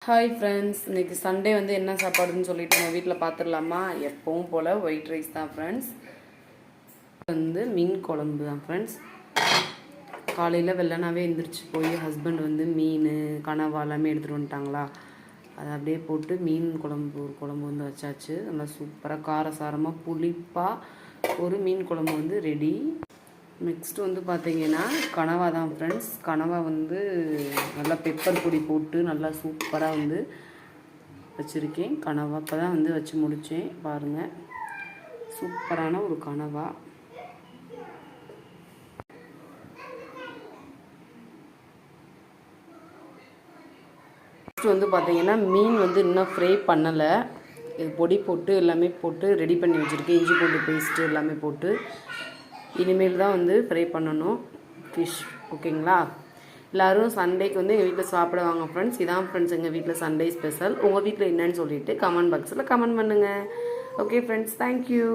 Hi friends, இன்றைக்கி Sunday வந்து என்ன சாப்பாடுன்னு சொல்லிட்டு நம்ம வீட்டில் பார்த்துடலாமா? எப்பவும் போல் ஒயிட் ரைஸ் தான் ஃப்ரெண்ட்ஸ். வந்து மீன் குழம்பு தான் ஃப்ரெண்ட்ஸ். காலையில் வெள்ளனாவே எழுந்திரிச்சு போய் ஹஸ்பண்ட் வந்து மீன் கனவா எல்லாமே எடுத்துகிட்டு வந்துட்டாங்களா, அதை அப்படியே போட்டு மீன் குழம்பு வந்து வச்சாச்சு. நல்லா சூப்பராக காரசாரமாக புளிப்பாக ஒரு மீன் குழம்பு வந்து ரெடி. நெக்ஸ்ட்டு வந்து பார்த்திங்கன்னா கனவா தான் ஃப்ரெண்ட்ஸ். கனவா வந்து நல்லா பெப்பர் பொடி போட்டு நல்லா சூப்பராக வந்து வச்சுருக்கேன். கனவா இப்போ தான் வந்து வச்சு முடித்தேன். பாருங்கள், சூப்பரான ஒரு கனவா. நெக்ஸ்ட் வந்து பார்த்திங்கன்னா மீன் வந்து இன்னும் ஃப்ரை பண்ணலை. இது பொடி போட்டு எல்லாமே போட்டு ரெடி பண்ணி வச்சுருக்கேன். இஞ்சி பூண்டு பேஸ்ட்டு எல்லாமே போட்டு இனிமேல் தான் வந்து ஃப்ரை பண்ணணும் ஃபிஷ். ஓகேங்களா? எல்லோரும் சண்டேக்கு வந்து எங்கள் வீட்டில் சாப்பிடுவாங்க ஃப்ரெண்ட்ஸ். இதான் ஃப்ரெண்ட்ஸ் எங்கள் வீட்டில் சண்டே ஸ்பெஷல். உங்கள் வீட்டில் என்னன்னு சொல்லிவிட்டு கமெண்ட் பாக்ஸில் கமெண்ட் பண்ணுங்கள். Okay friends, thank you.